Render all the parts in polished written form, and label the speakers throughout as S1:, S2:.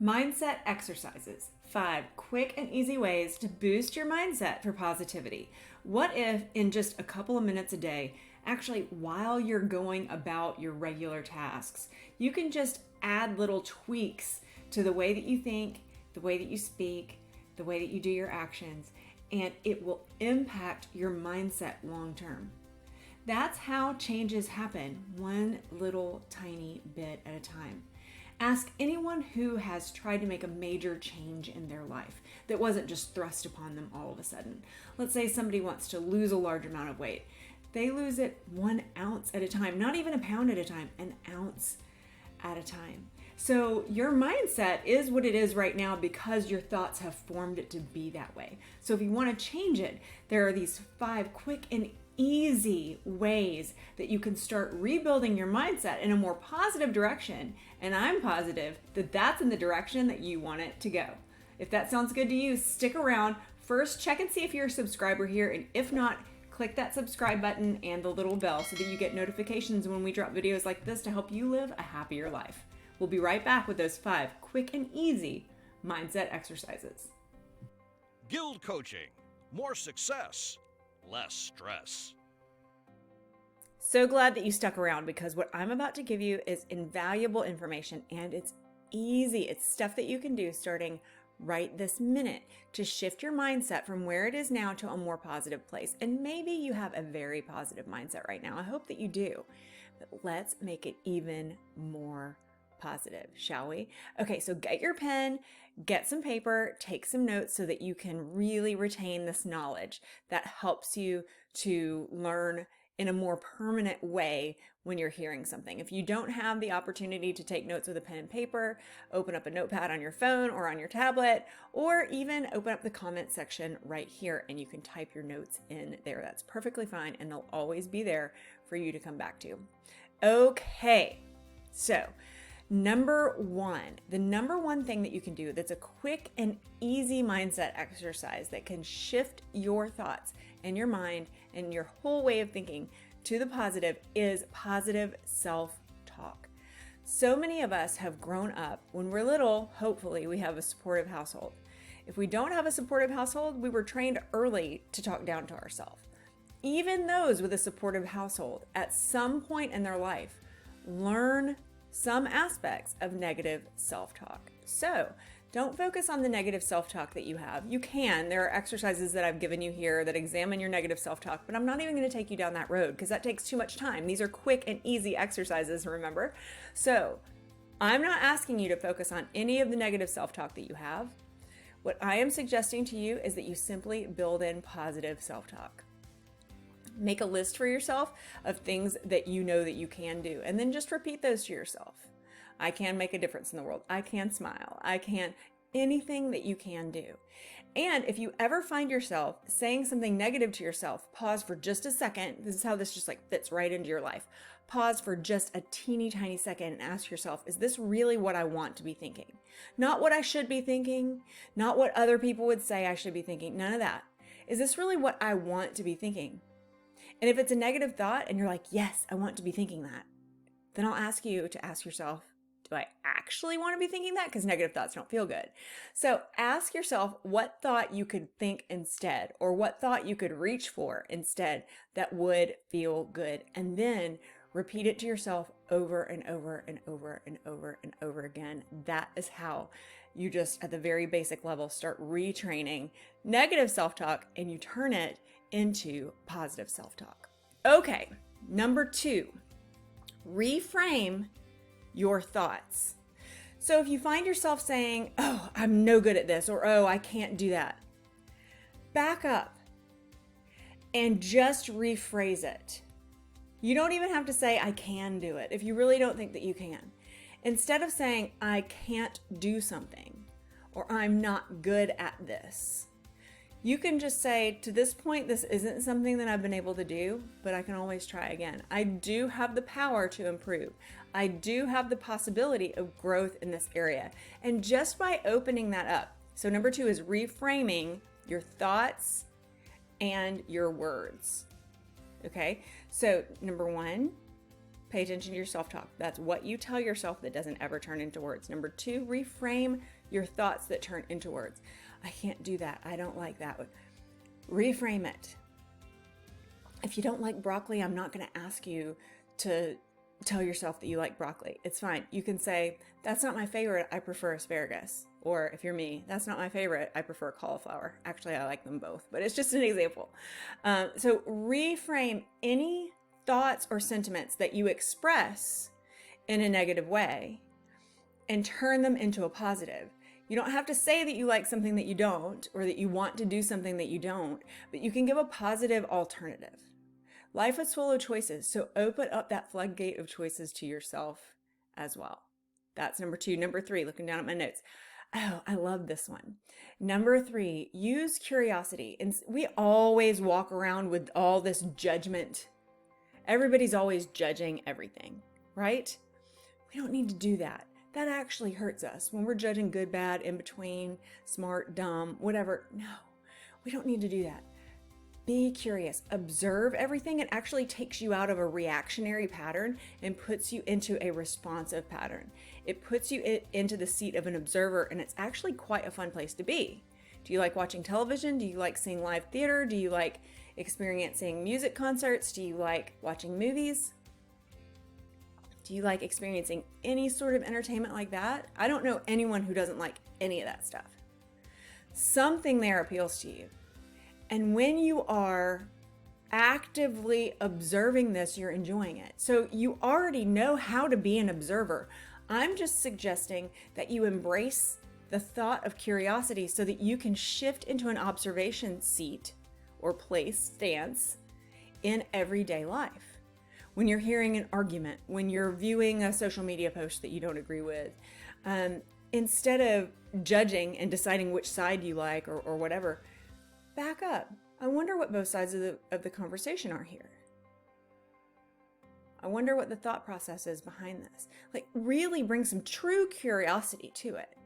S1: Mindset exercises. 5 quick and easy ways to boost your mindset for positivity. What if in just a couple of minutes a day, actually while you're going about your regular tasks, you can just add little tweaks to the way that you think, the way that you speak, the way that you do your actions, and it will impact your mindset long term. That's how changes happen, one little tiny bit at a time. Ask anyone who has tried to make a major change in their life that wasn't just thrust upon them all of a sudden. Let's say somebody wants to lose a large amount of weight. They lose it 1 ounce at a time, not even a pound at a time, an ounce at a time. So your mindset is what it is right now because your thoughts have formed it to be that way. So if you want to change it, there are these 5 quick and easy ways that you can start rebuilding your mindset in a more positive direction. And I'm positive that that's in the direction that you want it to go. If that sounds good to you, stick around. First, check and see if you're a subscriber here. And if not, click that subscribe button and the little bell so that you get notifications when we drop videos like this to help you live a happier life. We'll be right back with those 5 quick and easy mindset exercises.
S2: GILD Coaching. More success, less stress.
S1: So glad that you stuck around because what I'm about to give you is invaluable information and it's easy. It's stuff that you can do starting right this minute to shift your mindset from where it is now to a more positive place. And maybe you have a very positive mindset right now. I hope that you do. But let's make it even more positive, shall we? Okay, so get your pen, get some paper, take some notes so that you can really retain this knowledge that helps you to learn in a more permanent way when you're hearing something. If you don't have the opportunity to take notes with a pen and paper, open up a notepad on your phone or on your tablet, or even open up the comment section right here and you can type your notes in there. That's perfectly fine and they'll always be there for you to come back to. Okay, so the number one thing that you can do that's a quick and easy mindset exercise that can shift your thoughts and your mind and your whole way of thinking to the positive is positive self-talk. So many of us have grown up when we're little, hopefully we have a supportive household. If we don't have a supportive household, we were trained early to talk down to ourselves. Even those with a supportive household at some point in their life learn some aspects of negative self-talk. So don't focus on the negative self-talk that you have. You can. There are exercises that I've given you here that examine your negative self-talk, but I'm not even going to take you down that road because that takes too much time. These are quick and easy exercises, remember? So I'm not asking you to focus on any of the negative self-talk that you have. What I am suggesting to you is that you simply build in positive self-talk. Make a list for yourself of things that you know that you can do, and then just repeat those to yourself. I can make a difference in the world. I can smile. I can anything that you can do. And if you ever find yourself saying something negative to yourself, pause for just a second. This is how this just like fits right into your life. Pause for just a teeny tiny second and ask yourself, is this really what I want to be thinking? Not what I should be thinking, not what other people would say I should be thinking, none of that. Is this really what I want to be thinking? And if it's a negative thought and you're like, yes, I want to be thinking that, then I'll ask you to ask yourself, do I actually want to be thinking that? Because negative thoughts don't feel good. So ask yourself what thought you could think instead, or what thought you could reach for instead that would feel good. And then repeat it to yourself over and over and over and over and over again. That is how you just, at the very basic level, start retraining negative self-talk and you turn it into positive self-talk. Okay, number 2, reframe your thoughts. So if you find yourself saying, oh, I'm no good at this, or oh, I can't do that, back up and just rephrase it. You don't even have to say, I can do it, if you really don't think that you can. Instead of saying, I can't do something, or I'm not good at this, you can just say, to this point, this isn't something that I've been able to do, but I can always try again. I do have the power to improve. I do have the possibility of growth in this area. And just by opening that up, so number 2 is reframing your thoughts and your words. Okay, so number 1, pay attention to your self-talk. That's what you tell yourself that doesn't ever turn into words. Number 2, reframe your thoughts that turn into words. I can't do that. I don't like that. Reframe it. If you don't like broccoli, I'm not going to ask you to tell yourself that you like broccoli. It's fine. You can say, that's not my favorite. I prefer asparagus. Or if you're me, that's not my favorite. I prefer cauliflower. Actually, I like them both, but it's just an example. So reframe any thoughts or sentiments that you express in a negative way and turn them into a positive. You don't have to say that you like something that you don't, or that you want to do something that you don't, but you can give a positive alternative. Life is full of choices, so open up that floodgate of choices to yourself as well. That's number 2. Number 3, looking down at my notes. Oh, I love this one. Number 3, use curiosity. And we always walk around with all this judgment. Everybody's always judging everything, right? We don't need to do that. That actually hurts us when we're judging good, bad, in between, smart, dumb, whatever. No, we don't need to do that. Be curious, observe everything. It actually takes you out of a reactionary pattern and puts you into a responsive pattern. It puts you into the seat of an observer, and it's actually quite a fun place to be. Do you like watching television? Do you like seeing live theater? Do you like experiencing music concerts? Do you like watching movies? Do you like experiencing any sort of entertainment like that? I don't know anyone who doesn't like any of that stuff. Something there appeals to you. And when you are actively observing this, you're enjoying it. So you already know how to be an observer. I'm just suggesting that you embrace the thought of curiosity so that you can shift into an observation seat or place, stance in everyday life. When you're hearing an argument, when you're viewing a social media post that you don't agree with, instead of judging and deciding which side you like or whatever, back up. I wonder what both sides of the conversation are here. I wonder what the thought process is behind this. Like, really bring some true curiosity to it.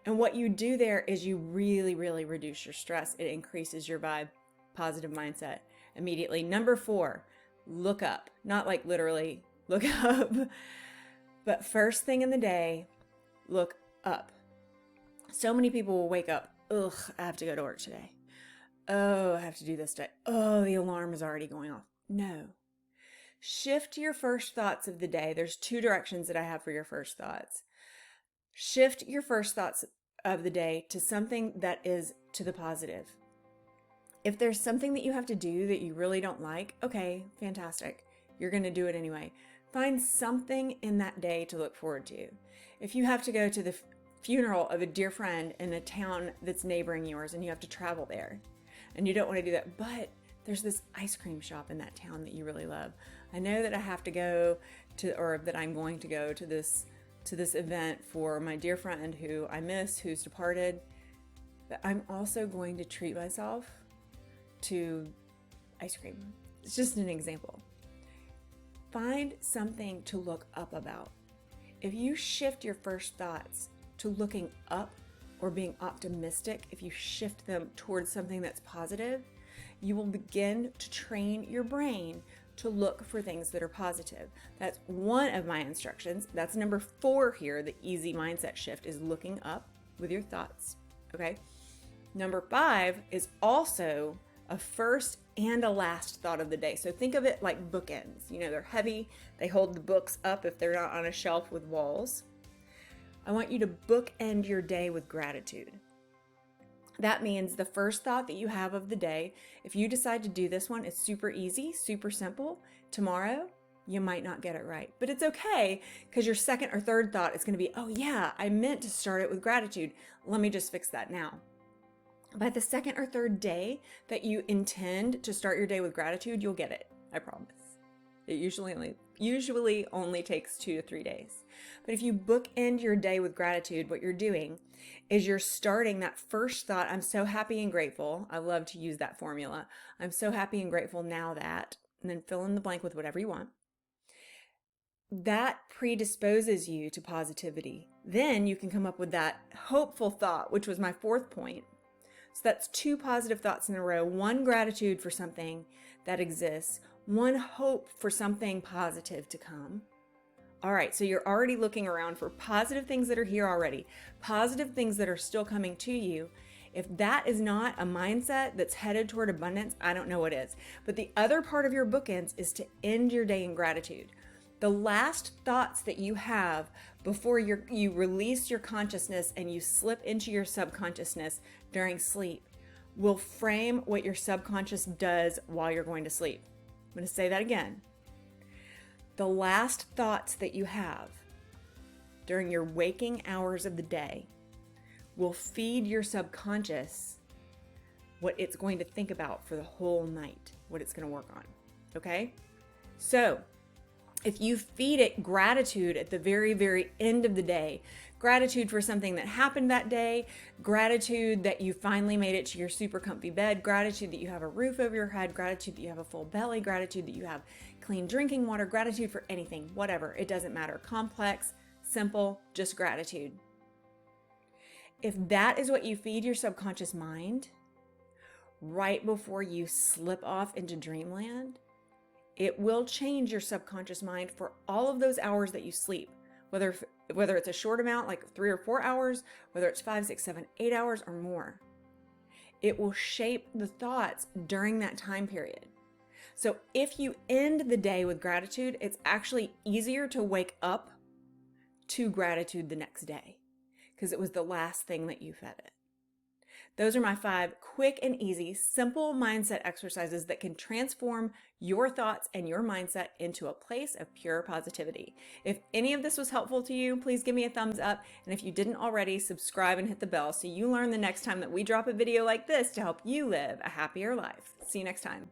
S1: And what you do there is you really, really reduce your stress. It increases your vibe, positive mindset immediately. Number 4, look up. Not like literally look up, but first thing in the day, look up. So many people will wake up, ugh, I have to go to work today. Oh, I have to do this today. Oh, the alarm is already going off. No. Shift your first thoughts of the day. There's 2 directions that I have for your first thoughts. Shift your first thoughts of the day to something that is to the positive. If there's something that you have to do that you really don't like, okay, fantastic. You're going to do it anyway. Find something in that day to look forward to. If you have to go to the funeral of a dear friend in a town that's neighboring yours and you have to travel there, and you don't want to do that, but there's this ice cream shop in that town that you really love. I know that I have to go to, or that I'm going to go to this event for my dear friend who I miss, who's departed, but I'm also going to treat myself to ice cream. It's just an example. Find something to look up about. If you shift your first thoughts to looking up or being optimistic, if you shift them towards something that's positive, you will begin to train your brain to look for things that are positive. That's one of my instructions. That's number 4 here. The easy mindset shift is looking up with your thoughts. Okay. Number 5 is also a first and a last thought of the day. So think of it like bookends. You know, they're heavy. They hold the books up if they're not on a shelf with walls. I want you to bookend your day with gratitude. That means the first thought that you have of the day, if you decide to do this one, it's super easy, super simple. Tomorrow, you might not get it right, but it's okay because your second or third thought is going to be, oh yeah, I meant to start it with gratitude. Let me just fix that now. By the second or third day that you intend to start your day with gratitude, you'll get it. I promise. It usually only takes 2 to 3 days. But if you bookend your day with gratitude, what you're doing is you're starting that first thought, I'm so happy and grateful. I love to use that formula. I'm so happy and grateful now that, and then fill in the blank with whatever you want. That predisposes you to positivity. Then you can come up with that hopeful thought, which was my 4th point. So that's 2 positive thoughts in a row. 1 gratitude for something that exists. one hope for something positive to come. All right, so you're already looking around for positive things that are here already, positive things that are still coming to you. If that is not a mindset that's headed toward abundance, I don't know what is. But the other part of your bookends is to end your day in gratitude. The last thoughts that you have before you release your consciousness and you slip into your subconsciousness during sleep will frame what your subconscious does while you're going to sleep. I'm going to say that again. The last thoughts that you have during your waking hours of the day will feed your subconscious what it's going to think about for the whole night, what it's going to work on. Okay? So, if you feed it gratitude at the very, very end of the day, gratitude for something that happened that day, gratitude that you finally made it to your super comfy bed, gratitude that you have a roof over your head, gratitude that you have a full belly, gratitude that you have clean drinking water, gratitude for anything, whatever, it doesn't matter. Complex, simple, just gratitude. If that is what you feed your subconscious mind right before you slip off into dreamland, it will change your subconscious mind for all of those hours that you sleep, whether it's a short amount, like 3 or 4 hours, whether it's 5, 6, 7, 8 hours or more. It will shape the thoughts during that time period. So if you end the day with gratitude, it's actually easier to wake up to gratitude the next day because it was the last thing that you fed it. Those are my 5 quick and easy, simple mindset exercises that can transform your thoughts and your mindset into a place of pure positivity. If any of this was helpful to you, please give me a thumbs up. And if you didn't already, subscribe and hit the bell so you learn the next time that we drop a video like this to help you live a happier life. See you next time.